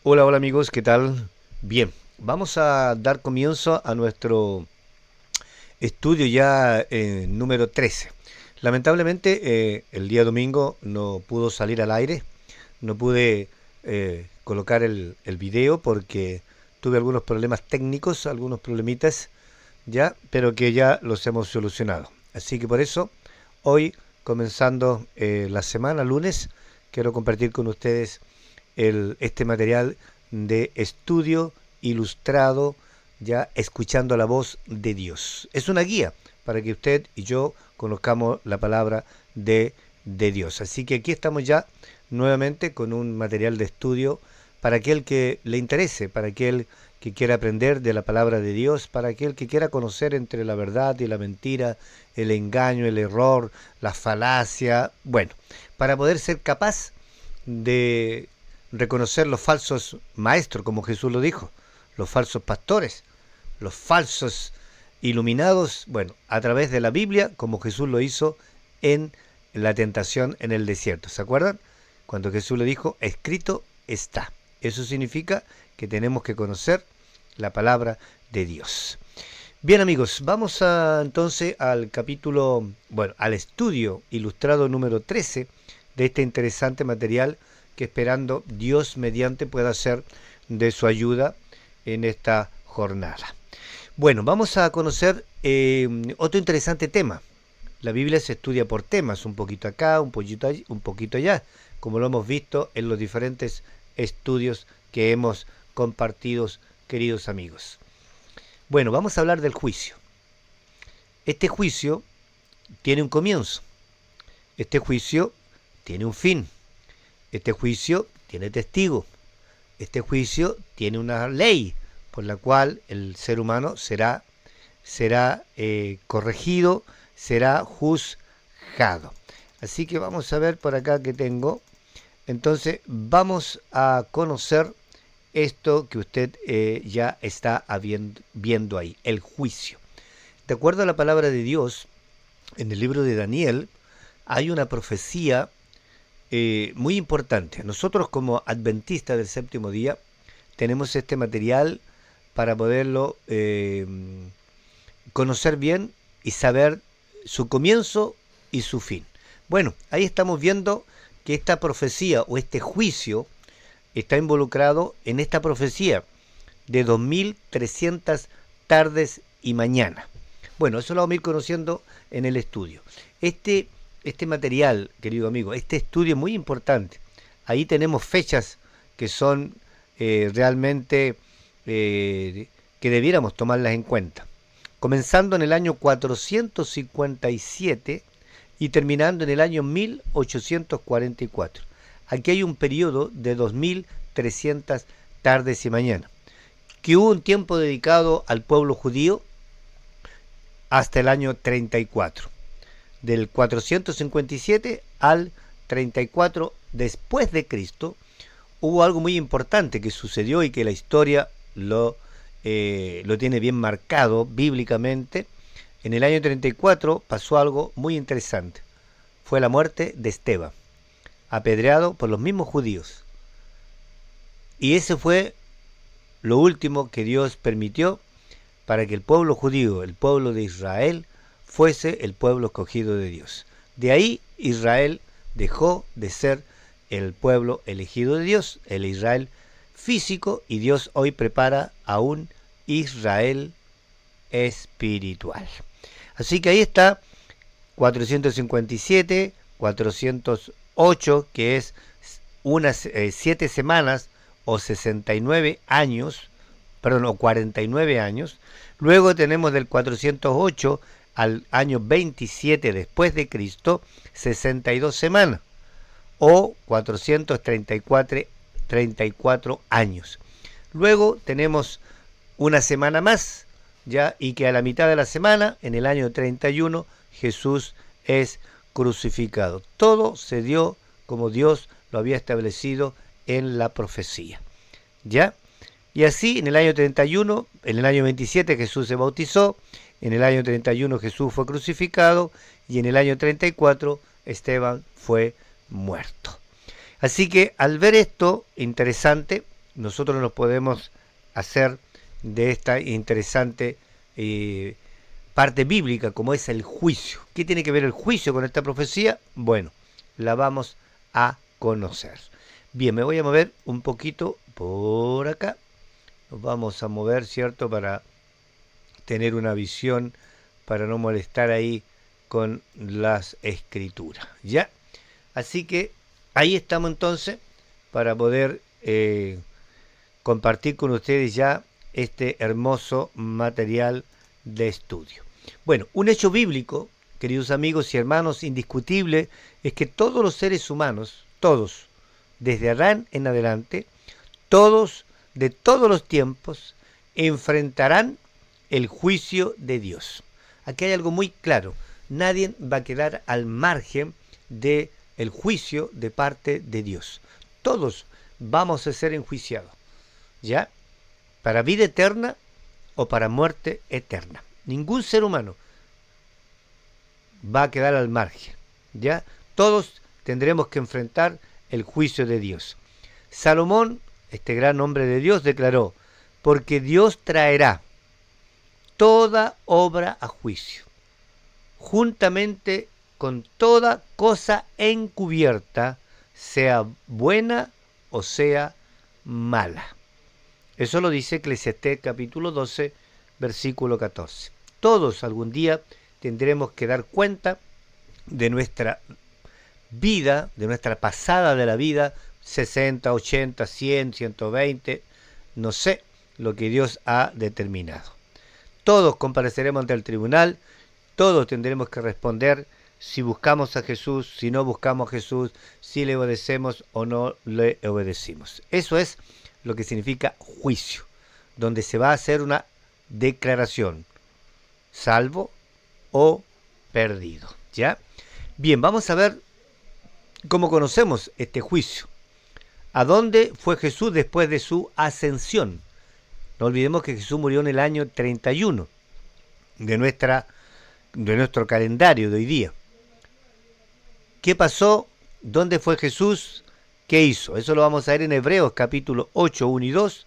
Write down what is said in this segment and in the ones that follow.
Hola, hola amigos, ¿qué tal? Bien, vamos a dar comienzo a nuestro estudio ya número 13. Lamentablemente el día domingo no pudo salir al aire, no pude colocar el video porque tuve algunos problemas técnicos, algunos problemitas ya, pero que ya los hemos solucionado. Así que por eso, hoy, comenzando la semana, lunes, quiero compartir con ustedes este material de estudio ilustrado, ya escuchando la voz de Dios. Es una guía para que usted y yo conozcamos la palabra de Dios. Así que aquí estamos ya nuevamente con un material de estudio para aquel que le interese, para aquel que quiera aprender de la palabra de Dios, para aquel que quiera conocer entre la verdad y la mentira, el engaño, el error, la falacia, bueno, para poder ser capaz de reconocer los falsos maestros, como Jesús lo dijo, los falsos pastores, los falsos iluminados, bueno, a través de la Biblia, como Jesús lo hizo en la tentación en el desierto. ¿Se acuerdan? Cuando Jesús le dijo, escrito está. Eso significa que tenemos que conocer la palabra de Dios. Bien amigos, vamos entonces al capítulo, bueno, al estudio ilustrado número 13 de este interesante material que esperando Dios mediante pueda ser de su ayuda en esta jornada. Bueno, vamos a conocer otro interesante tema. La Biblia se estudia por temas, un poquito acá, un poquito allá, como lo hemos visto en los diferentes estudios que hemos compartido, queridos amigos. Bueno, vamos a hablar del juicio. Este juicio tiene un comienzo. Este juicio tiene un fin. Este juicio tiene testigo. Este juicio tiene una ley por la cual el ser humano será corregido, será juzgado. Así que vamos a ver por acá que tengo. Entonces vamos a conocer esto que usted ya está viendo ahí, el juicio. De acuerdo a la palabra de Dios, en el libro de Daniel hay una profecía muy importante. Nosotros como adventistas del séptimo día tenemos este material para poderlo conocer bien y saber su comienzo y su fin. Bueno, ahí estamos viendo que esta profecía o este juicio está involucrado en esta profecía de 2300 tardes y mañana. Bueno, eso lo vamos a ir conociendo en el estudio. Este material, querido amigo, este estudio es muy importante. Ahí tenemos fechas que son realmente que debiéramos tomarlas en cuenta. Comenzando en el año 457 y terminando en el año 1844. Aquí hay un periodo de 2300 tardes y mañanas, que hubo un tiempo dedicado al pueblo judío hasta el año 34, del 457 al 34 después de Cristo. Hubo algo muy importante que sucedió y que la historia lo tiene bien marcado bíblicamente. En el año 34 pasó algo muy interesante. Fue la muerte de Esteban, apedreado por los mismos judíos. Y ese fue lo último que Dios permitió para que el pueblo judío, el pueblo de Israel, fuese el pueblo escogido de Dios. De ahí Israel dejó de ser el pueblo elegido de Dios, el Israel físico, y Dios hoy prepara a un Israel espiritual. Así que ahí está 457, 408, que es unas 7 semanas o 69 años, perdón, o 49 años. Luego tenemos del 408 al año 27 después de Cristo, 62 semanas o 434 años. Luego tenemos una semana más, ya, y que a la mitad de la semana, en el año 31, Jesús es crucificado. Todo se dio como Dios lo había establecido en la profecía. ¿Ya? Y así en el año 31, en el año 27 Jesús se bautizó, en el año 31 Jesús fue crucificado y en el año 34 Esteban fue muerto. Así que al ver esto interesante, nosotros nos podemos hacer de esta interesante parte bíblica como es el juicio. ¿Qué tiene que ver el juicio con esta profecía? Bueno, la vamos a conocer. Bien, me voy a mover un poquito por acá. Nos vamos a mover, ¿cierto? Para tener una visión, para no molestar ahí con las escrituras, ¿ya? Así que ahí estamos entonces para poder compartir con ustedes ya este hermoso material de estudio. Bueno, un hecho bíblico, queridos amigos y hermanos, indiscutible, es que todos los seres humanos, todos, desde Adán en adelante, todos, de todos los tiempos, enfrentarán el juicio de Dios. Aquí hay algo muy claro, nadie va a quedar al margen de el juicio de parte de Dios. Todos vamos a ser enjuiciados, ¿ya? Para vida eterna o para muerte eterna. Ningún ser humano va a quedar al margen, ¿ya? Todos tendremos que enfrentar el juicio de Dios. Salomón, este gran hombre de Dios, declaró, porque Dios traerá toda obra a juicio, juntamente con toda cosa encubierta, sea buena o sea mala. Eso lo dice Eclesiastés capítulo 12, versículo 14. Todos algún día tendremos que dar cuenta de nuestra vida, de nuestra pasada de la vida, 60, 80, 100, 120, no sé lo que Dios ha determinado. Todos compareceremos ante el tribunal, todos tendremos que responder si buscamos a Jesús, si no buscamos a Jesús, si le obedecemos o no le obedecimos. Eso es lo que significa juicio, donde se va a hacer una declaración, salvo o perdido, ¿ya? Bien, vamos a ver cómo conocemos este juicio. ¿A dónde fue Jesús después de su ascensión? No olvidemos que Jesús murió en el año 31 de nuestro calendario de hoy día. ¿Qué pasó? ¿Dónde fue Jesús? ¿Qué hizo? Eso lo vamos a ver en Hebreos capítulo 8, 1 y 2,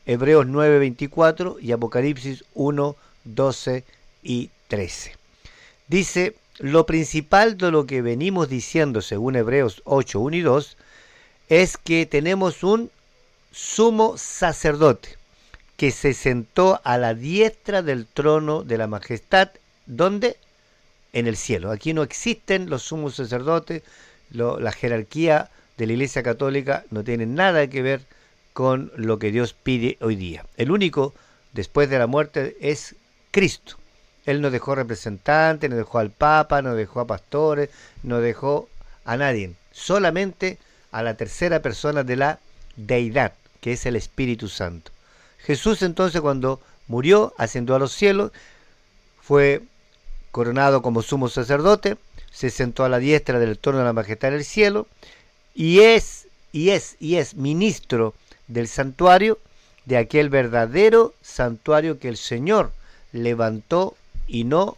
Hebreos 9, 24 y Apocalipsis 1, 12 y 13. Dice, lo principal de lo que venimos diciendo según Hebreos 8, 1 y 2 es que tenemos un sumo sacerdote que se sentó a la diestra del trono de la majestad, ¿dónde? En el cielo. Aquí no existen los sumos sacerdotes, la jerarquía de la Iglesia Católica no tiene nada que ver con lo que Dios pide hoy día. El único después de la muerte es Cristo. Él no dejó representantes, no dejó al Papa, no dejó a pastores, no dejó a nadie, solamente a la tercera persona de la deidad, que es el Espíritu Santo. Jesús entonces cuando murió, ascendió a los cielos, fue coronado como sumo sacerdote, se sentó a la diestra del trono de la majestad del cielo y es ministro del santuario, de aquel verdadero santuario que el Señor levantó y no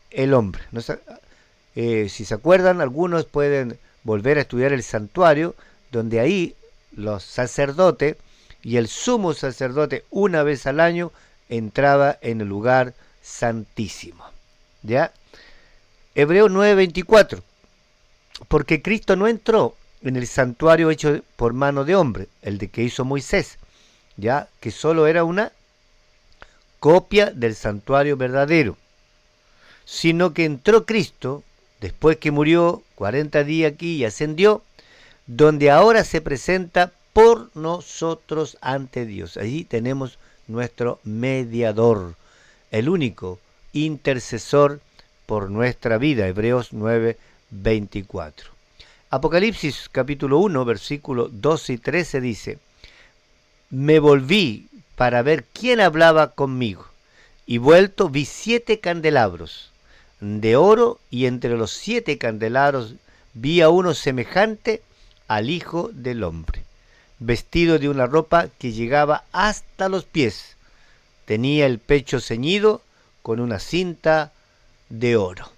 el hombre. No si se acuerdan, algunos pueden volver a estudiar el santuario, donde ahí los sacerdotes y el sumo sacerdote una vez al año entraba en el lugar santísimo. ¿Ya? Hebreos 9:24, porque Cristo no entró en el santuario hecho por mano de hombre, el de que hizo Moisés, ya que solo era una copia del santuario verdadero, sino que entró Cristo después que murió 40 días aquí y ascendió, donde ahora se presenta por nosotros ante Dios. Allí tenemos nuestro mediador, el único intercesor por nuestra vida. Hebreos 9:24. Apocalipsis capítulo 1, versículos 12 y 13 dice, me volví para ver quién hablaba conmigo, y vuelto vi 7 candelabros de oro, y entre los 7 candelabros vi a uno semejante al Hijo del Hombre, vestido de una ropa que llegaba hasta los pies, tenía el pecho ceñido con una cinta de oro.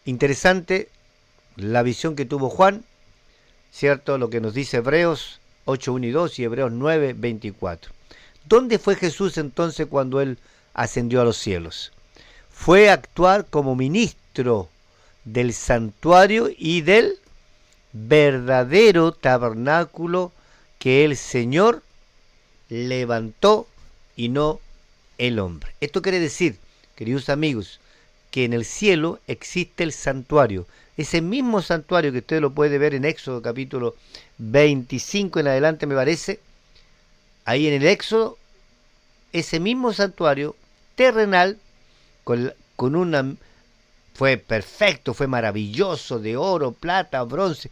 Interesante la visión que tuvo Juan, ¿cierto? Lo que nos dice Hebreos 8, 1 y 2 y Hebreos 9, 24. ¿Dónde fue Jesús entonces cuando Él ascendió a los cielos? Fue a actuar como ministro del santuario y del verdadero tabernáculo que el Señor levantó y no el hombre. Esto quiere decir, queridos amigos, que en el cielo existe el santuario. Ese mismo santuario que usted lo puede ver en Éxodo capítulo 25 en adelante, me parece, ahí en el Éxodo, ese mismo santuario terrenal, con una... fue perfecto, fue maravilloso, de oro, plata, bronce.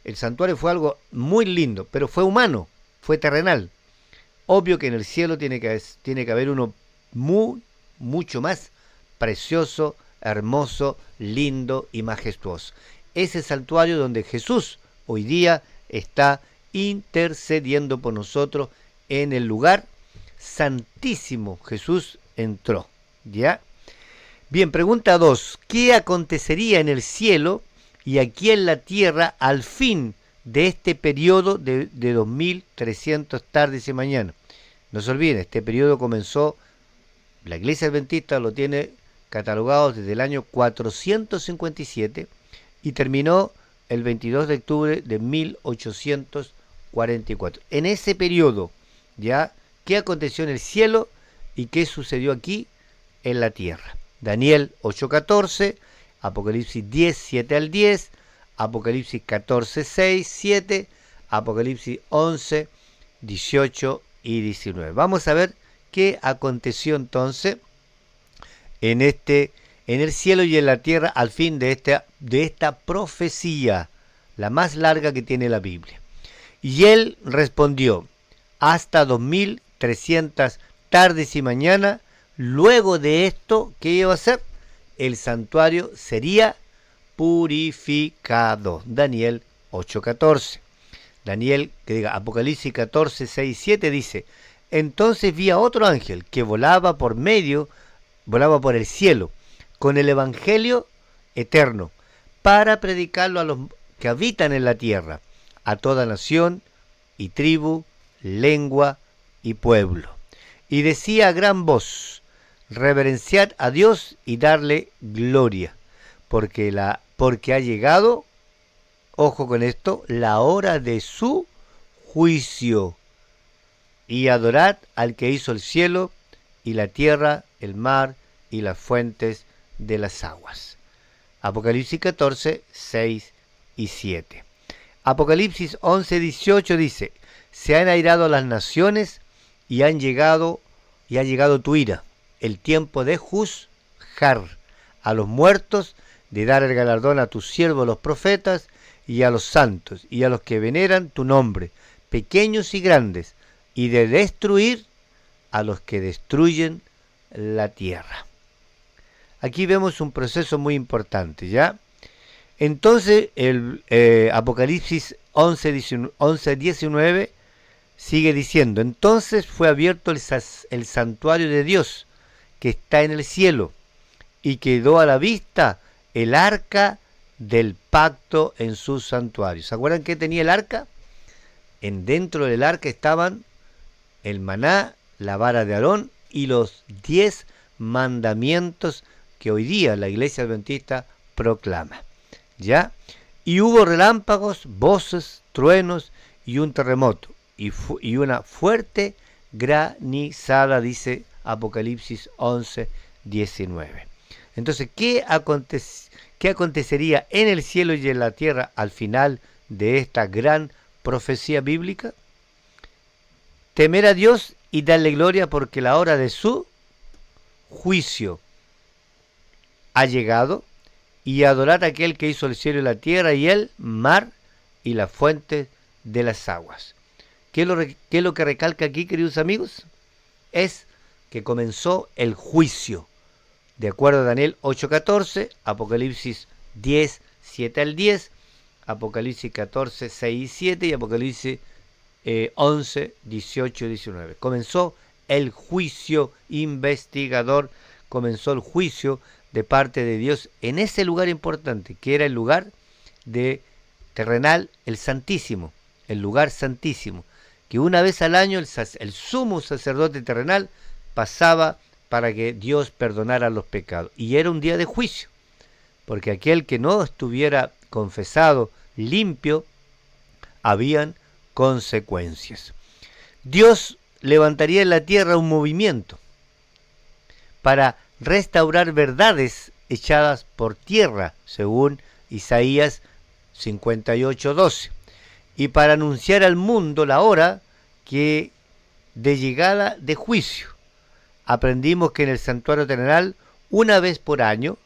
El santuario fue algo muy lindo, pero fue humano, fue terrenal. Obvio que en el cielo tiene que haber uno mucho más precioso, hermoso, lindo y majestuoso. Ese santuario donde Jesús hoy día está intercediendo por nosotros en el lugar santísimo. Jesús entró, ¿ya? Bien, pregunta 2. ¿Qué acontecería en el cielo y aquí en la tierra al fin de este periodo de 2300 tardes y mañanas? No se olviden, este periodo comenzó, la Iglesia Adventista lo tiene catalogado desde el año 457 y terminó el 22 de octubre de 1844. En ese periodo, ¿ya? ¿Qué aconteció en el cielo y qué sucedió aquí en la tierra? Daniel 8:14, Apocalipsis 10, 7 al 10, Apocalipsis 14, 6, 7, Apocalipsis 11, 18 y 19. Vamos a ver qué aconteció entonces en el cielo y en la tierra al fin de esta profecía, la más larga que tiene la Biblia. Y él respondió: hasta 2300 tardes y mañana. Luego de esto, ¿qué iba a hacer? El santuario sería purificado. Daniel 8:14. Apocalipsis 14, 6, 7 dice: entonces vi a otro ángel que volaba por el cielo, con el evangelio eterno, para predicarlo a los que habitan en la tierra, a toda nación y tribu, lengua y pueblo. Y decía a gran voz: reverenciad a Dios y darle gloria, porque ha llegado, ojo con esto, la hora de su juicio, y adorad al que hizo el cielo y la tierra, el mar y las fuentes de las aguas. Apocalipsis 14, 6 y 7. Apocalipsis 11, 18 dice: se han airado las naciones y ha llegado tu ira, el tiempo de juzgar a los muertos, de dar el galardón a tus siervos los profetas, y a los santos, y a los que veneran tu nombre, pequeños y grandes, y de destruir a los que destruyen la tierra. Aquí vemos un proceso muy importante, ¿ya? Entonces, el Apocalipsis 11, 19 sigue diciendo: entonces fue abierto el santuario de Dios que está en el cielo, y quedó a la vista el arca del pacto en su santuario. ¿Se acuerdan qué tenía el arca? Dentro del arca estaban el maná, la vara de Aarón y los 10 mandamientos que hoy día la Iglesia Adventista proclama, ¿ya? Y hubo relámpagos, voces, truenos y un terremoto y una fuerte granizada, dice Apocalipsis 11, 19. Entonces, ¿qué acontecería en el cielo y en la tierra al final de esta gran profecía bíblica? Temer a Dios y darle gloria, porque la hora de su juicio ha llegado, y adorar a aquel que hizo el cielo y la tierra y el mar y las fuentes de las aguas. ¿Qué es lo que recalca aquí, queridos amigos? Es que comenzó el juicio, de acuerdo a Daniel 8:14, Apocalipsis 10, 7 al 10, Apocalipsis 14, 6 y 7 y Apocalipsis 11, 18 y 19. Comenzó el juicio investigador, comenzó el juicio de parte de Dios en ese lugar importante, que era el lugar de terrenal, el Santísimo, el lugar santísimo. que una vez al año el sumo sacerdote terrenal pasaba para que Dios perdonara los pecados. Y era un día de juicio, porque aquel que no estuviera confesado, limpio, habían consecuencias. Dios levantaría en la tierra un movimiento para restaurar verdades echadas por tierra, según Isaías 58:12, y para anunciar al mundo la hora que de llegada de juicio. Aprendimos que en el santuario terrenal, una vez por año,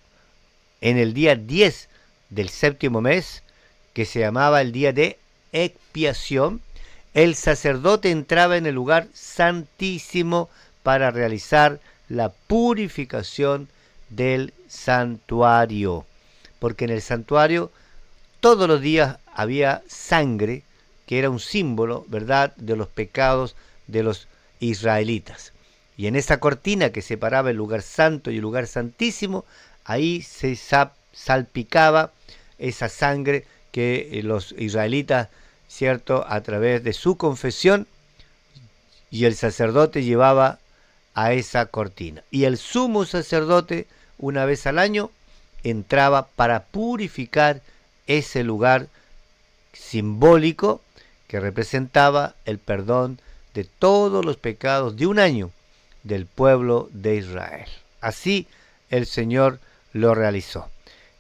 en el día 10 del séptimo mes, que se llamaba el día de expiación, el sacerdote entraba en el lugar santísimo para realizar la purificación del santuario, porque en el santuario todos los días había sangre, que era un símbolo, ¿verdad?, de los pecados de los israelitas. Y en esa cortina que separaba el lugar santo y el lugar santísimo, ahí se salpicaba esa sangre que los israelitas, ¿cierto?, a través de su confesión, y el sacerdote llevaba a esa cortina. Y el sumo sacerdote, una vez al año, entraba para purificar ese lugar simbólico que representaba el perdón de todos los pecados de un año del pueblo de Israel. Así el Señor lo realizó.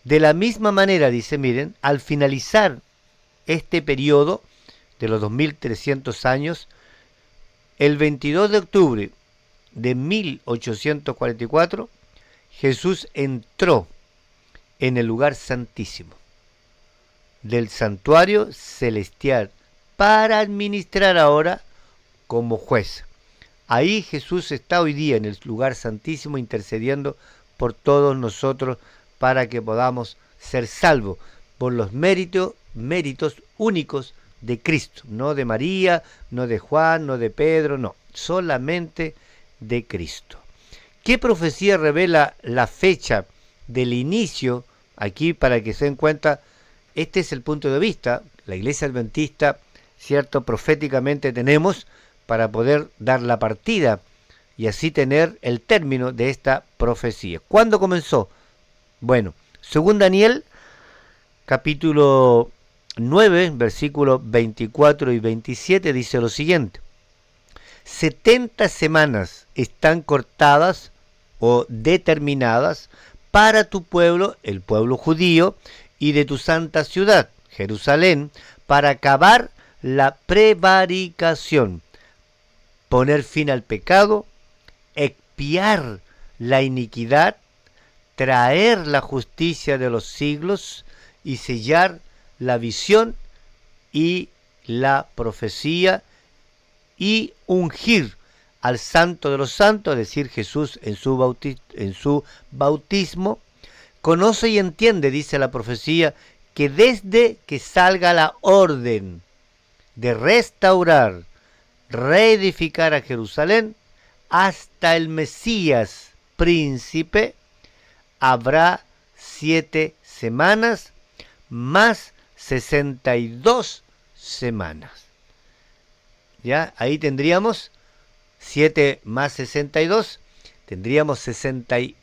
De la misma manera, dice, miren, al finalizar este periodo de los 2300 años, el 22 de octubre de 1844, Jesús entró en el lugar santísimo del santuario celestial para administrar ahora como juez. Ahí Jesús está hoy día en el lugar santísimo intercediendo por todos nosotros para que podamos ser salvos por los méritos únicos de Cristo, no de María, no de Juan, no de Pedro, no, solamente de Cristo. ¿Qué profecía revela la fecha del inicio? Aquí, para que se den cuenta, este es el punto de vista, la Iglesia Adventista, cierto, proféticamente tenemos para poder dar la partida y así tener el término de esta profecía. ¿Cuándo comenzó? Bueno, según Daniel, capítulo 9, versículos 24 y 27, dice lo siguiente: 70 semanas están cortadas o determinadas para tu pueblo, el pueblo judío, y de tu santa ciudad, Jerusalén, para acabar la prevaricación, poner fin al pecado, expiar la iniquidad, traer la justicia de los siglos y sellar la visión y la profecía y ungir al santo de los santos, es decir, Jesús en su bautismo. Conoce y entiende, dice la profecía, que desde que salga la orden de restaurar, reedificar a Jerusalén, hasta el Mesías príncipe, habrá 7 semanas más 62 semanas. Ya, ahí tendríamos 7 más 62, tendríamos 69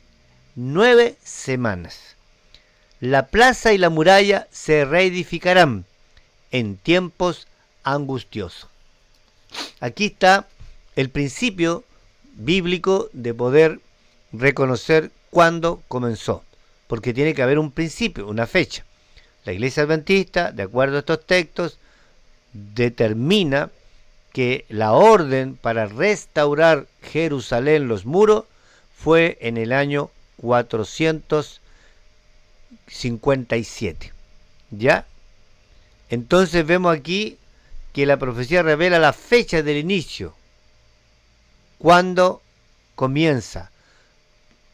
semanas. La plaza y la muralla se reedificarán en tiempos angustiosos. Aquí está el principio bíblico de poder reconocer cuándo comenzó, porque tiene que haber un principio, una fecha. La Iglesia Adventista, de acuerdo a estos textos, determina que la orden para restaurar Jerusalén, los muros, fue en el año 457. ¿Ya? Entonces vemos aquí que la profecía revela la fecha del inicio. ¿Cuándo comienza?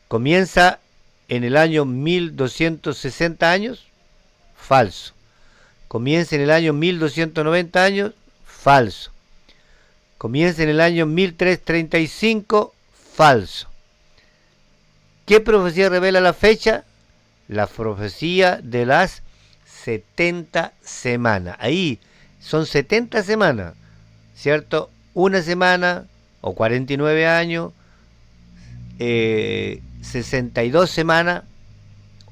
¿Comienza en el año 1260 años? Falso. ¿Comienza en el año 1290 años? Falso. ¿Comienza en el año 1335? Falso. ¿Qué profecía revela la fecha? La profecía de las 70 semanas. Ahí son 70 semanas. ¿cierto? Una semana o 49 años, 62 semanas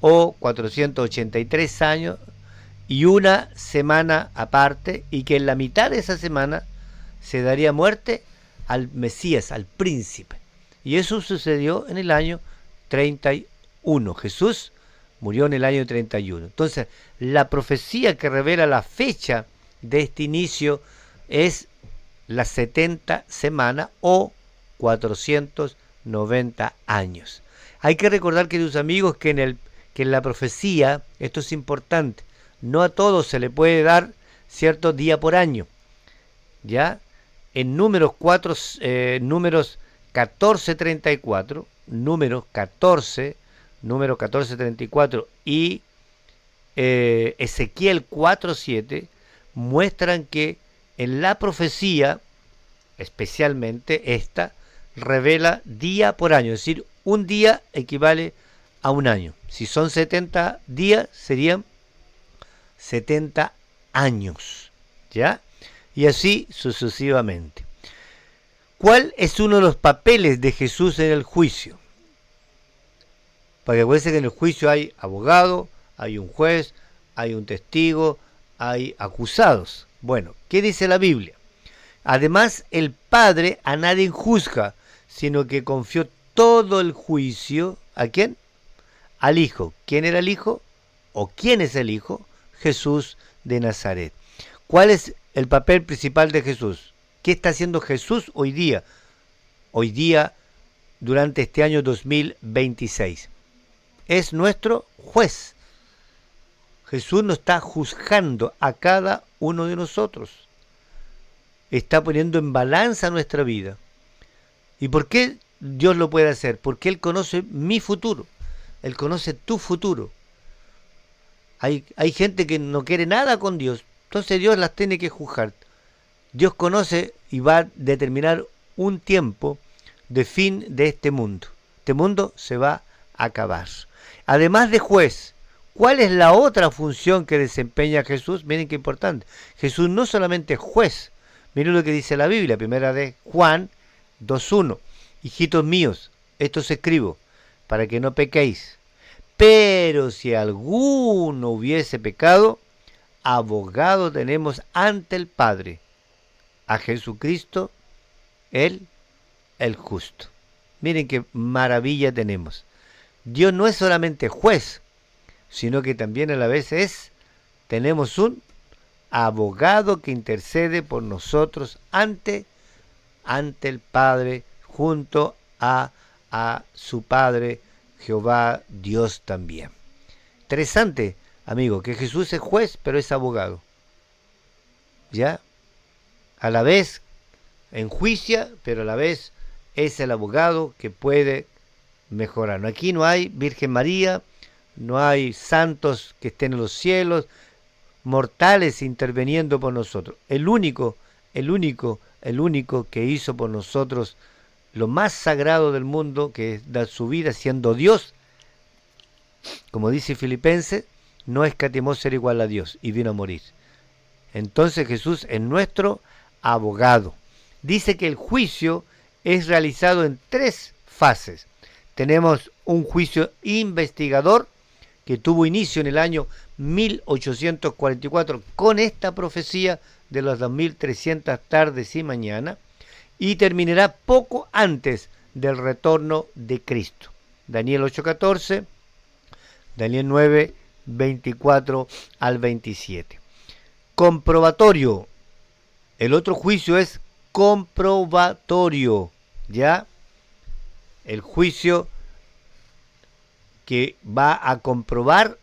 o 483 años y una semana aparte, y que en la mitad de esa semana se daría muerte al Mesías, al príncipe. Y eso sucedió en el año 31. Jesús murió en el año 31. Entonces, la profecía que revela la fecha de este inicio es las 70 semanas o 490 años. Hay que recordar, queridos amigos, que en la profecía, esto es importante, no a todos se le puede dar cierto día por año. ¿Ya? En números 14:34, número 14:34 y Ezequiel 4:7 muestran que en la profecía, especialmente esta, revela día por año, es decir, un día equivale a un año. Si son 70 días, serían 70 años, ¿ya? Y así sucesivamente. ¿Cuál es uno de los papeles de Jesús en el juicio? Porque acuérdense que en el juicio hay abogado, hay un juez, hay un testigo, hay acusados. Bueno, ¿qué dice la Biblia? Además, el Padre a nadie juzga, sino que confió todo el juicio, ¿a quién? Al Hijo. ¿Quién era el Hijo? ¿O quién es el Hijo? Jesús de Nazaret. ¿Cuál es el papel principal de Jesús? ¿Qué está haciendo Jesús hoy día? Hoy día, durante este año 2026. Es nuestro juez. Jesús nos está juzgando a cada uno de nosotros. Está poniendo en balanza nuestra vida. ¿Y por qué Dios lo puede hacer? Porque Él conoce mi futuro. Él conoce tu futuro. Hay gente que no quiere nada con Dios. Entonces Dios las tiene que juzgar. Dios conoce y va a determinar un tiempo de fin de este mundo. Este mundo se va a acabar. Además de juez, ¿cuál es la otra función que desempeña Jesús? Miren qué importante. Jesús no solamente es juez. Miren lo que dice la Biblia, primera de Juan 2:1. Hijitos míos, esto os escribo para que no pequéis. Pero si alguno hubiese pecado, abogado tenemos ante el Padre, a Jesucristo, el justo. Miren qué maravilla tenemos. Dios no es solamente juez, sino que también a la vez tenemos un abogado que intercede por nosotros ante el Padre, junto a su Padre, Jehová Dios también. Interesante, amigo, que Jesús es juez, pero es abogado. ¿Ya? A la vez enjuicia, pero a la vez es el abogado que puede mejorar. Aquí no hay Virgen María, no hay santos que estén en los cielos, mortales interviniendo por nosotros. El único que hizo por nosotros lo más sagrado del mundo, que es dar su vida siendo Dios, como dice Filipenses, no escatimó ser igual a Dios y vino a morir. Entonces Jesús es nuestro abogado. Dice que el juicio es realizado en 3 fases. Tenemos un juicio investigador que tuvo inicio en el año 1844 con esta profecía de las 2300 tardes y mañanas, y terminará poco antes del retorno de Cristo. Daniel 8:14, Daniel 9:24 al 27. Comprobatorio. El otro juicio es comprobatorio, ¿ya? El juicio que va a comprobar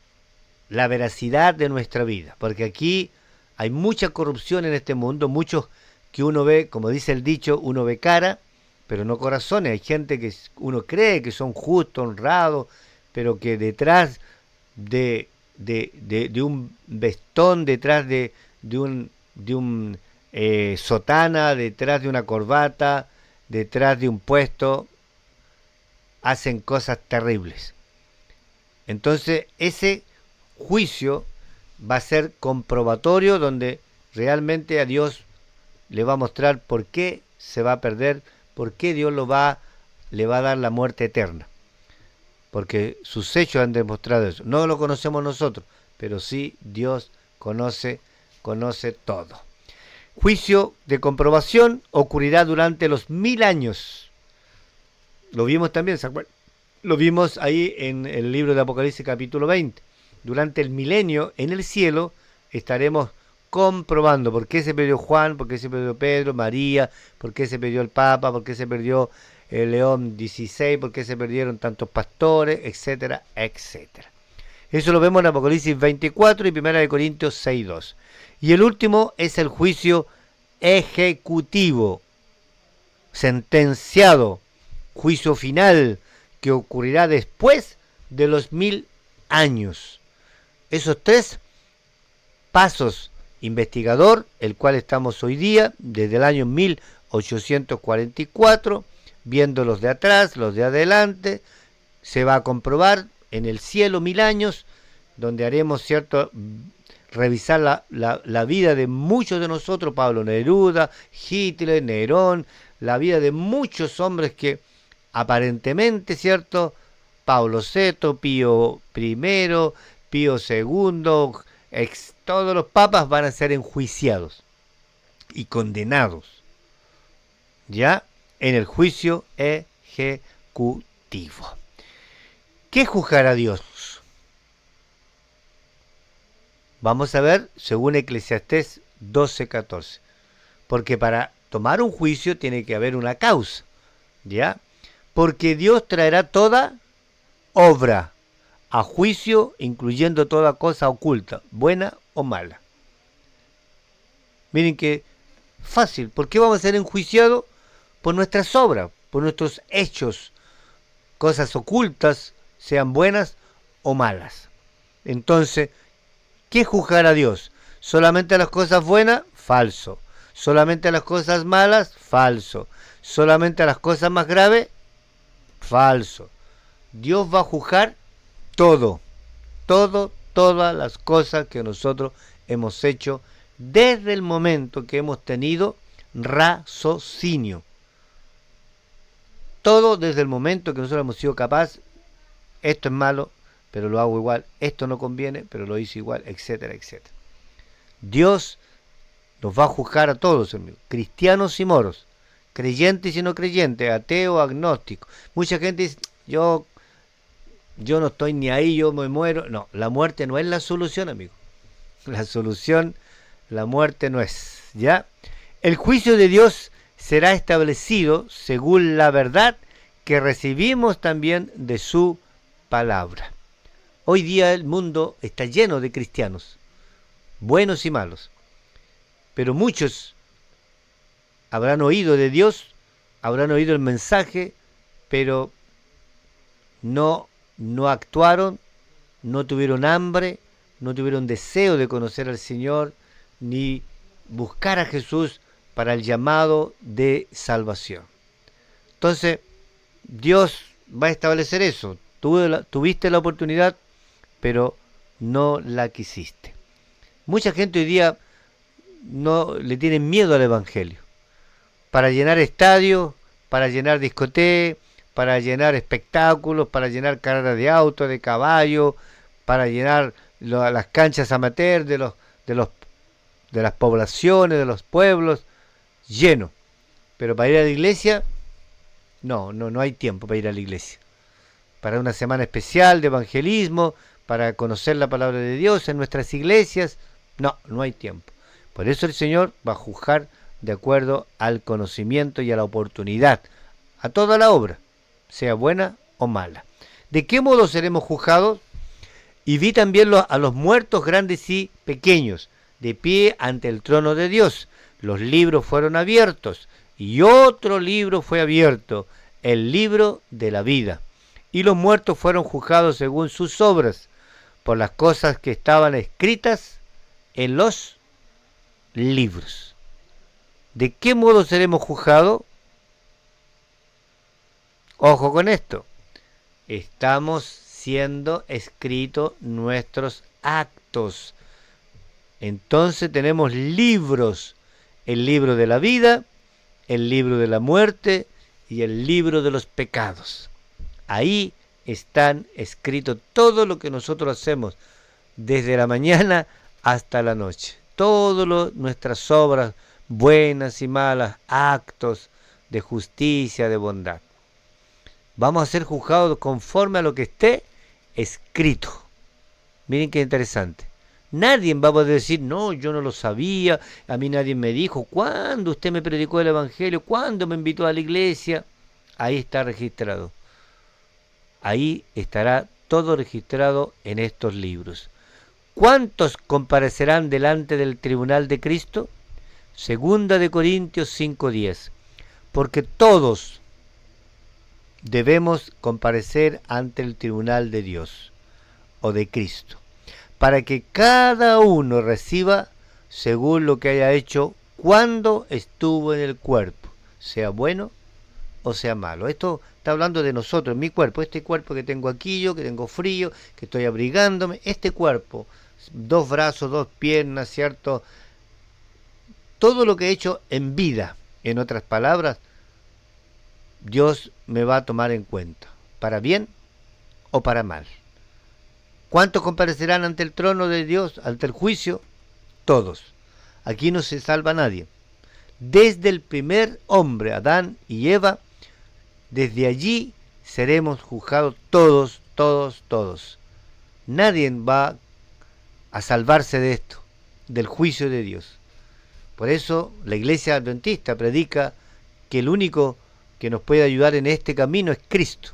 la veracidad de nuestra vida, porque aquí hay mucha corrupción en este mundo, muchos que uno ve, como dice el dicho, uno ve cara, pero no corazones. Hay gente que uno cree que son justos, honrados, pero que detrás de un vestón, detrás de un sotana, detrás de una corbata, detrás de un puesto, hacen cosas terribles. Entonces ese juicio va a ser comprobatorio, donde realmente a Dios le va a mostrar por qué se va a perder, por qué Dios le va a dar la muerte eterna. Porque sus hechos han demostrado eso. No lo conocemos nosotros, pero sí Dios conoce todo. Juicio de comprobación ocurrirá durante los 1000 años. Lo vimos también, ¿se acuerdan? Lo vimos ahí en el libro de Apocalipsis capítulo 20. Durante el milenio en el cielo estaremos comprobando por qué se perdió Juan, por qué se perdió Pedro, María, por qué se perdió el Papa, por qué se perdió el León XVI, por qué se perdieron tantos pastores, etcétera, etcétera. Eso lo vemos en Apocalipsis 24 y 1 Corintios 6:2. Y el último es el juicio ejecutivo, sentenciado, juicio final, que ocurrirá después de los 1000 años. Esos tres pasos: investigador, el cual estamos hoy día, desde el año 1844, viendo los de atrás, los de adelante, se va a comprobar en el cielo 1000 años, donde haremos, ¿cierto?, revisar la vida de muchos de nosotros, Pablo Neruda, Hitler, Nerón, la vida de muchos hombres que aparentemente, ¿cierto?, Pablo VI, Pío I, Pío II, todos los papas van a ser enjuiciados y condenados, ¿ya?, en el juicio ejecutivo. ¿Qué juzgará Dios? Vamos a ver según Eclesiastés 12:14. Porque para tomar un juicio tiene que haber una causa, ¿ya? Porque Dios traerá toda obra a juicio, incluyendo toda cosa oculta, buena o mala. Miren que fácil. ¿Por qué vamos a ser enjuiciados? Por nuestras obras, por nuestros hechos, cosas ocultas, sean buenas o malas. Entonces, ¿qué juzgará Dios? ¿Solamente las cosas buenas? Falso. ¿Solamente las cosas malas? Falso. ¿Solamente las cosas más graves? Falso. Dios va a juzgar todo, todas las cosas que nosotros hemos hecho desde el momento que hemos tenido raciocinio. Todo desde el momento que nosotros hemos sido capaces, esto es malo, pero lo hago igual, esto no conviene, pero lo hice igual, etcétera, etcétera. Dios nos va a juzgar a todos, amigos, cristianos y moros, creyentes y no creyentes, ateos, agnósticos. Mucha gente dice, yo no estoy ni ahí, yo me muero. No, la muerte no es la solución, amigo. La solución, la muerte no es, ¿ya? El juicio de Dios será establecido según la verdad que recibimos también de su palabra. Hoy día el mundo está lleno de cristianos, buenos y malos, pero muchos habrán oído de Dios, habrán oído el mensaje, pero no actuaron, no tuvieron hambre, no tuvieron deseo de conocer al Señor, ni buscar a Jesús para el llamado de salvación. Entonces, Dios va a establecer eso. Tuviste la oportunidad, pero no la quisiste. Mucha gente hoy día no le tiene miedo al Evangelio. Para llenar estadios, para llenar discotecas, para llenar espectáculos, para llenar carreras de auto, de caballo, para llenar las canchas amateur de las poblaciones, de los pueblos, lleno. Pero para ir a la iglesia, no hay tiempo para ir a la iglesia. Para una semana especial de evangelismo, para conocer la palabra de Dios en nuestras iglesias, no hay tiempo. Por eso el Señor va a juzgar de acuerdo al conocimiento y a la oportunidad, a toda la obra, sea buena o mala. ¿De qué modo seremos juzgados? Y vi también a los muertos grandes y pequeños, de pie ante el trono de Dios. Los libros fueron abiertos, y otro libro fue abierto, el libro de la vida. Y los muertos fueron juzgados según sus obras, por las cosas que estaban escritas en los libros. ¿De qué modo seremos juzgados? Ojo con esto. Estamos siendo escritos nuestros actos. Entonces tenemos libros el libro de la vida, el libro de la muerte y el libro de los pecados. Ahí están escritos todo lo que nosotros hacemos desde la mañana hasta la noche. Todas nuestras obras, buenas y malas, actos de justicia, de bondad. Vamos a ser juzgados conforme a lo que esté escrito. Miren qué interesante. Nadie va a poder decir, no, yo no lo sabía, a mí nadie me dijo, ¿cuándo usted me predicó el Evangelio? ¿Cuándo me invitó a la iglesia? Ahí está registrado. Ahí estará todo registrado en estos libros. ¿Cuántos comparecerán delante del tribunal de Cristo? Segunda de Corintios 5:10. Porque todos debemos comparecer ante el tribunal de Dios o de Cristo, para que cada uno reciba según lo que haya hecho cuando estuvo en el cuerpo, sea bueno o sea malo. Esto está hablando de nosotros, mi cuerpo, este cuerpo que tengo aquí yo, que tengo frío, que estoy abrigándome, este cuerpo, 2 brazos, 2 piernas, ¿cierto? Todo lo que he hecho en vida, en otras palabras, Dios me va a tomar en cuenta, para bien o para mal. ¿Cuántos comparecerán ante el trono de Dios, ante el juicio? Todos. Aquí no se salva nadie. Desde el primer hombre, Adán y Eva, desde allí seremos juzgados todos, todos, todos. Nadie va a salvarse de esto, del juicio de Dios. Por eso la Iglesia Adventista predica que el único que nos puede ayudar en este camino es Cristo.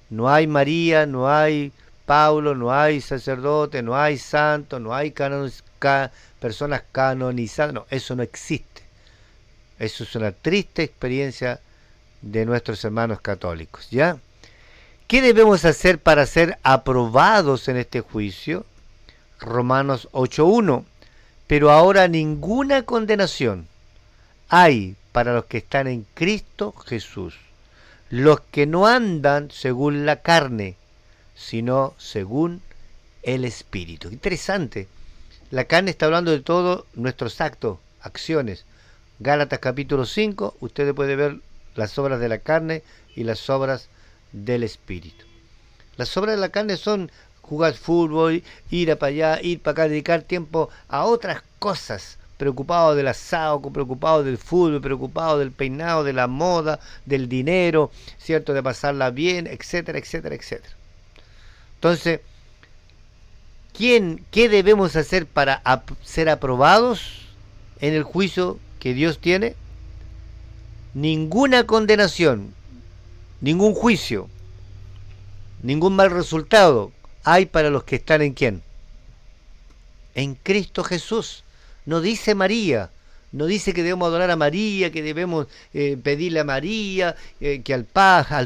No hay María, no hay Pablo, no hay sacerdote, no hay santo, no hay personas canonizadas. No, eso no existe. Eso es una triste experiencia de nuestros hermanos católicos, ¿ya? ¿Qué debemos hacer para ser aprobados en este juicio? Romanos 8:1. Pero ahora ninguna condenación hay para los que están en Cristo Jesús, los que no andan según la carne, sino según el Espíritu. Interesante. La carne está hablando de todos nuestros actos, acciones. Gálatas capítulo 5, usted puede ver las obras de la carne y las obras del Espíritu. Las obras de la carne son jugar fútbol, ir para allá, ir para acá, dedicar tiempo a otras cosas, preocupado del asado, preocupado del fútbol, preocupado del peinado, de la moda, del dinero, ¿cierto? De pasarla bien, etcétera, etcétera, etcétera. Entonces, ¿qué debemos hacer para ser aprobados en el juicio que Dios tiene? Ninguna condenación, ningún juicio, ningún mal resultado hay para los que están en ¿quién? En Cristo Jesús. No dice María, no dice que debemos adorar a María, que debemos pedirle a María, que al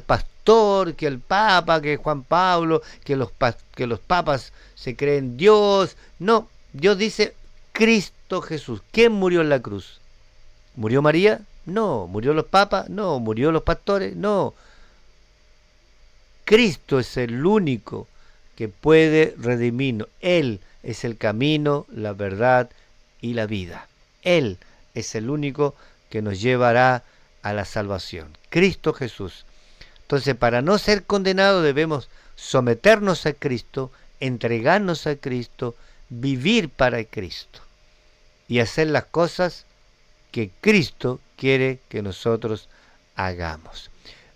pastor, que al Papa, que Juan Pablo, que los papas se creen Dios. No, Dios dice Cristo Jesús. ¿Quién murió en la cruz? ¿Murió María? No. ¿Murió los papas? No. ¿Murió los pastores? No. Cristo es el único que puede redimirnos. Él es el camino, la verdad y la vida. Él es el único que nos llevará a la salvación. Cristo Jesús. Entonces, para no ser condenados debemos someternos a Cristo, entregarnos a Cristo, vivir para Cristo y hacer las cosas que Cristo quiere que nosotros hagamos.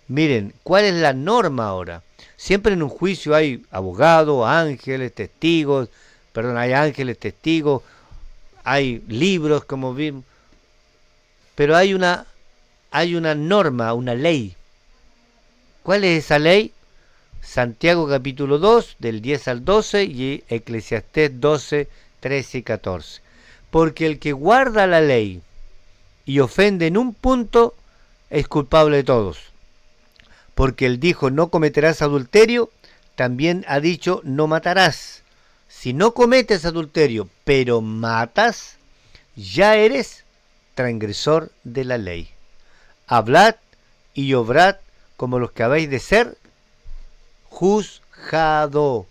Miren, ¿cuál es la norma ahora? Siempre en un juicio hay abogados, ángeles, testigos, hay ángeles, testigos, hay libros, como vimos, pero hay una norma, una ley. ¿Cuál es esa ley? Santiago capítulo 2, del 10 al 12 y Eclesiastés 12, 13 y 14. Porque el que guarda la ley y ofende en un punto es culpable de todos. Porque él dijo, no cometerás adulterio, también ha dicho, no matarás. Si no cometes adulterio, pero matas, ya eres transgresor de la ley. Hablad y obrad como los que habéis de ser juzgado.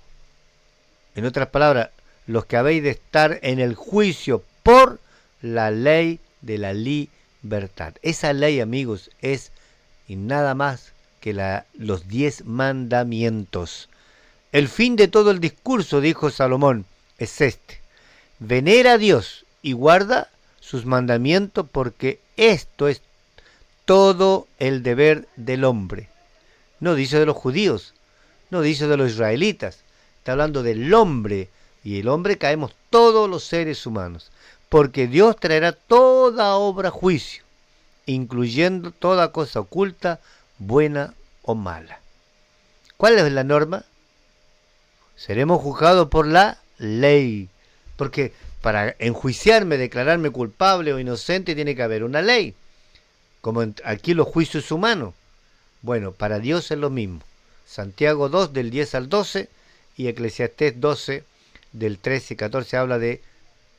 En otras palabras, los que habéis de estar en el juicio por la ley de la libertad. Esa ley, amigos, es y nada más que los 10 mandamientos. El fin de todo el discurso, dijo Salomón, es este: venera a Dios y guarda sus mandamientos, porque esto es todo el deber del hombre. No dice de los judíos, no dice de los israelitas, está hablando del hombre, y el hombre caemos todos los seres humanos, porque Dios traerá toda obra a juicio, incluyendo toda cosa oculta, buena o mala. ¿Cuál es la norma? Seremos juzgados por la ley, porque para enjuiciarme, declararme culpable o inocente, tiene que haber una ley, como aquí los juicios humanos. Bueno, para Dios es lo mismo. Santiago 2 del 10 al 12 y Eclesiastés 12 del 13 y 14 habla de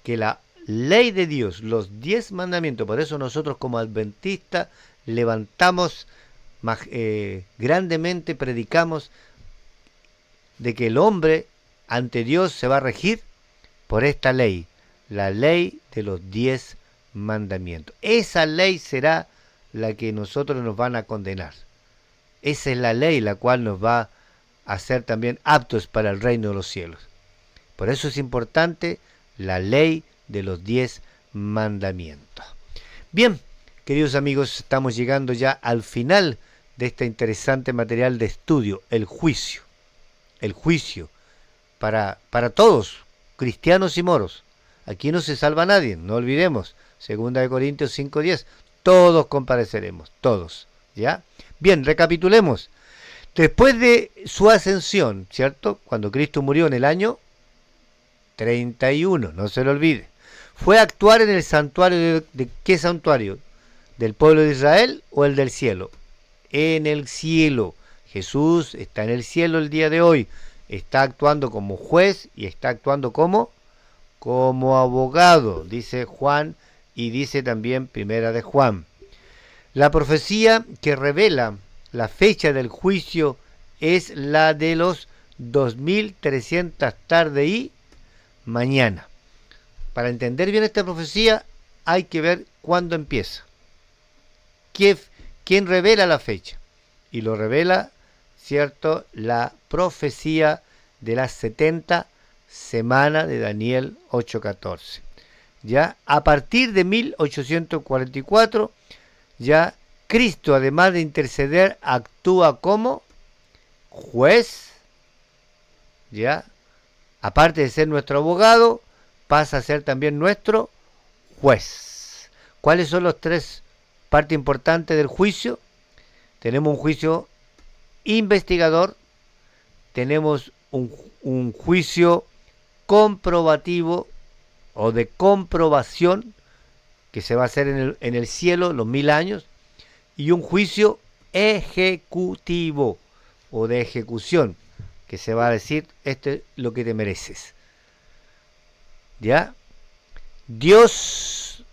que la ley de Dios, los 10 mandamientos, por eso nosotros como adventistas levantamos grandemente, predicamos de que el hombre ante Dios se va a regir por esta ley, la ley de los 10 mandamientos. Esa ley será la que nosotros nos van a condenar. Esa es la ley la cual nos va a hacer también aptos para el reino de los cielos. Por eso es importante la ley de los 10 mandamientos. Bien, queridos amigos, estamos llegando ya al final de este interesante material de estudio, el juicio. El juicio para todos, cristianos y moros. Aquí no se salva nadie, no olvidemos. 2 Corintios 5:10. Todos compareceremos, todos. ¿Ya? Bien, recapitulemos. Después de su ascensión, ¿cierto? Cuando Cristo murió en el año 31, no se lo olvide. Fue a actuar en el santuario ¿de qué santuario? ¿Del pueblo de Israel o el del cielo? En el cielo. Jesús está en el cielo el día de hoy. Está actuando como juez y está actuando como abogado, dice Juan y dice también Primera de Juan. La profecía que revela la fecha del juicio es la de los 2300 tarde y mañana. Para entender bien esta profecía hay que ver cuándo empieza. ¿Quién revela la fecha? Y lo revela, ¿cierto?, la profecía de las 70 semanas de Daniel 8:14. Ya a partir de 1844, ya Cristo, además de interceder, actúa como juez, ya, aparte de ser nuestro abogado, pasa a ser también nuestro juez. ¿Cuáles son las tres partes importantes del juicio? Tenemos un juicio investigador, tenemos un juicio comprobativo o de comprobación que se va a hacer en el cielo, los 1000 años, y un juicio ejecutivo o de ejecución, que se va a decir, esto es lo que te mereces. ¿Ya? Dios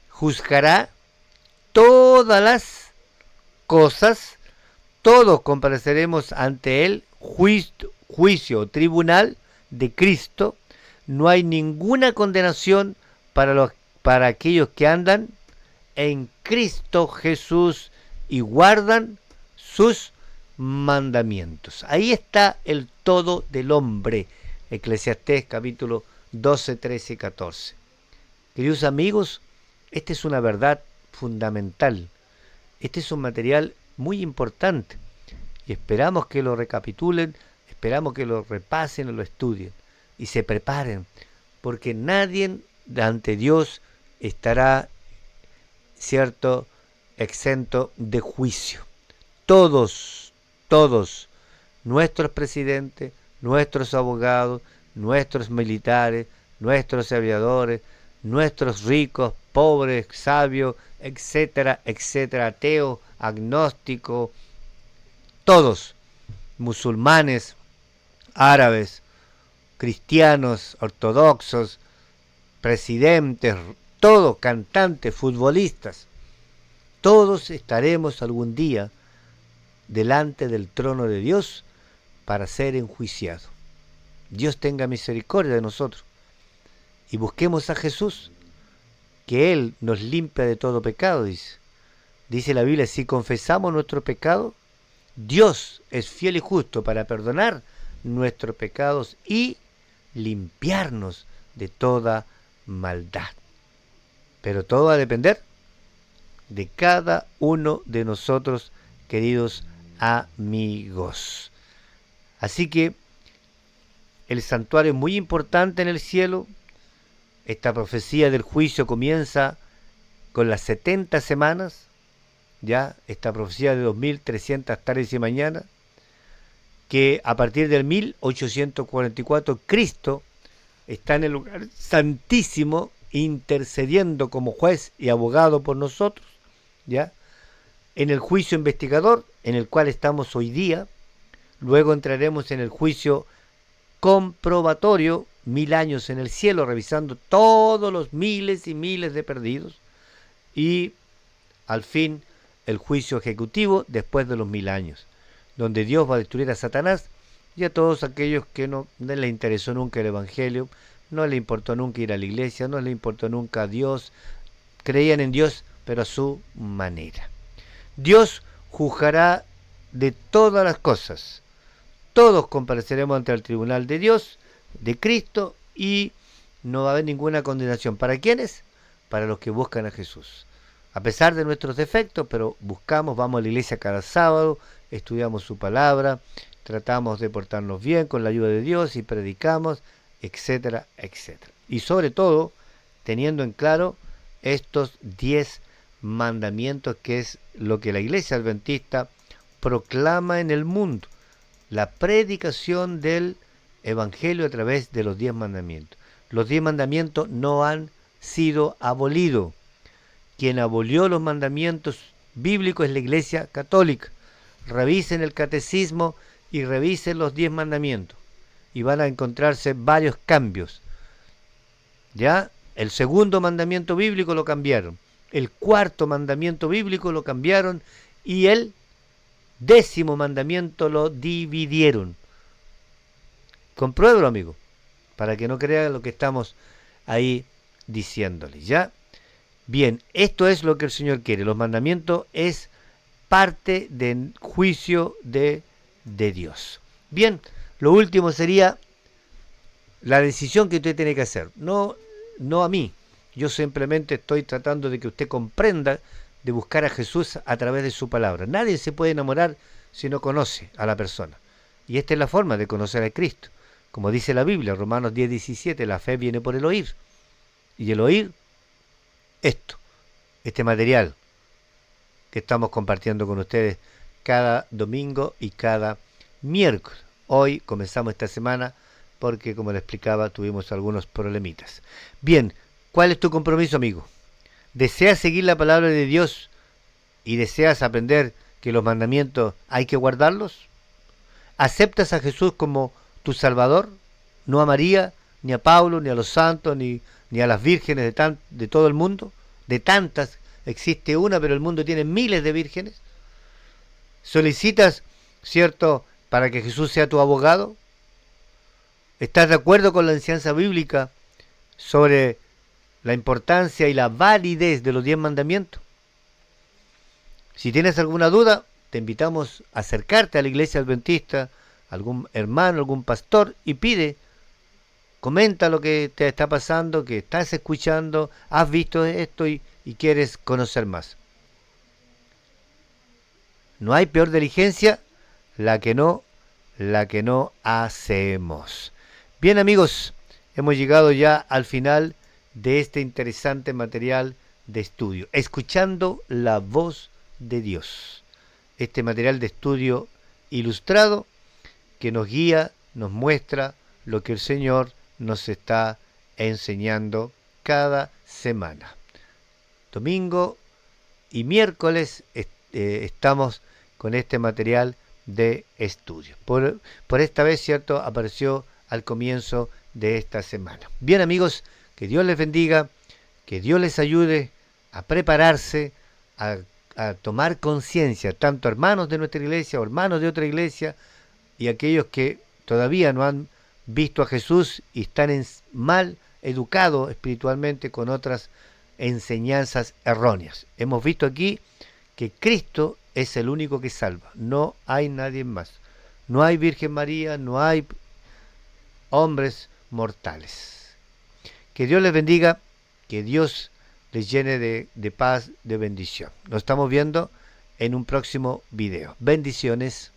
juzgará todas las cosas, todos compareceremos ante él, juicio o tribunal de Cristo. No hay ninguna condenación para aquellos que andan en Cristo Jesús y guardan sus mandamientos. Ahí está el todo del hombre. Eclesiastés capítulo 12, 13 y 14. Queridos amigos, esta es una verdad fundamental. Este es un material muy importante y esperamos que lo recapitulen, esperamos que lo repasen o lo estudien y se preparen, porque nadie ante Dios estará, cierto, exento de juicio. Todos, nuestros presidentes, nuestros abogados, nuestros militares, nuestros aviadores, nuestros ricos, pobres, sabios, etcétera, etcétera, ateos, agnósticos, todos, musulmanes, árabes, cristianos, ortodoxos, presidentes, todos, cantantes, futbolistas, todos estaremos algún día delante del trono de Dios para ser enjuiciados. Dios tenga misericordia de nosotros y busquemos a Jesús que Él nos limpia de todo pecado, dice. Dice la Biblia, si confesamos nuestro pecado, Dios es fiel y justo para perdonar nuestros pecados y limpiarnos de toda maldad. Pero todo va a depender de cada uno de nosotros, queridos amigos. Así que el santuario es muy importante en el cielo. Esta profecía del juicio comienza con las 70 semanas, ya esta profecía de 2300 tardes y mañanas, que a partir del 1844 Cristo está en el lugar santísimo intercediendo como juez y abogado por nosotros, ya en el juicio investigador en el cual estamos hoy día. Luego entraremos en el juicio comprobatorio, 1000 años en el cielo, revisando todos los miles y miles de perdidos, y al fin el juicio ejecutivo después de los 1000 años, donde Dios va a destruir a Satanás y a todos aquellos que no les interesó nunca el Evangelio, no les importó nunca ir a la iglesia, no les importó nunca a Dios, creían en Dios, pero a su manera. Dios juzgará de todas las cosas. Todos compareceremos ante el tribunal de Dios, de Cristo, y no va a haber ninguna condenación. ¿Para quiénes? Para los que buscan a Jesús. A pesar de nuestros defectos, pero buscamos, vamos a la iglesia cada sábado, estudiamos su palabra, tratamos de portarnos bien con la ayuda de Dios y predicamos, etcétera, etcétera. Y sobre todo, teniendo en claro estos 10 mandamientos, que es lo que la iglesia adventista proclama en el mundo, la predicación del Evangelio a través de los 10 mandamientos. Los 10 mandamientos no han sido abolidos. Quien abolió los mandamientos bíblicos es la Iglesia Católica. Revisen el catecismo y revisen los 10 mandamientos y van a encontrarse varios cambios. ¿Ya? El segundo mandamiento bíblico lo cambiaron, el cuarto mandamiento bíblico lo cambiaron y el 10º mandamiento lo dividieron. Compruébalo, amigo, para que no crean lo que estamos ahí diciéndoles, ¿ya? Bien, esto es lo que el Señor quiere. Los mandamientos es parte del juicio de Dios. Bien, lo último sería la decisión que usted tiene que hacer. No a mí. Yo simplemente estoy tratando de que usted comprenda de buscar a Jesús a través de su palabra. Nadie se puede enamorar si no conoce a la persona. Y esta es la forma de conocer a Cristo. Como dice la Biblia, Romanos 10:17, la fe viene por el oír. Y el oír, este material que estamos compartiendo con ustedes cada domingo y cada miércoles. Hoy comenzamos esta semana porque, como le explicaba, tuvimos algunos problemitas. Bien, ¿cuál es tu compromiso, amigo? ¿Deseas seguir la palabra de Dios y deseas aprender que los mandamientos hay que guardarlos? ¿Aceptas a Jesús como tu Salvador? No a María, ni a Pablo, ni a los santos, ni a las vírgenes de todo el mundo. De tantas, existe una, pero el mundo tiene miles de vírgenes. ¿Solicitas, cierto, para que Jesús sea tu abogado? ¿Estás de acuerdo con la enseñanza bíblica sobre la importancia y la validez de los 10 mandamientos? Si tienes alguna duda, te invitamos a acercarte a la iglesia adventista, algún hermano, algún pastor, y comenta lo que te está pasando, que estás escuchando, has visto esto y quieres conocer más. No hay peor diligencia la que no hacemos. Bien, amigos, hemos llegado ya al final de este interesante material de estudio, escuchando la voz de Dios. Este material de estudio ilustrado que nos guía, nos muestra lo que el Señor nos está enseñando cada semana. Domingo y miércoles estamos con este material de estudio. Por esta vez, ¿cierto?, apareció al comienzo de esta semana. Bien, amigos, que Dios les bendiga, que Dios les ayude a prepararse, a tomar conciencia, tanto hermanos de nuestra iglesia o hermanos de otra iglesia, y aquellos que todavía no han visto a Jesús y están mal educados espiritualmente con otras enseñanzas erróneas. Hemos visto aquí que Cristo es el único que salva, no hay nadie más. No hay Virgen María, no hay hombres mortales. Que Dios les bendiga, que Dios les llene de paz, de bendición. Nos estamos viendo en un próximo video. Bendiciones.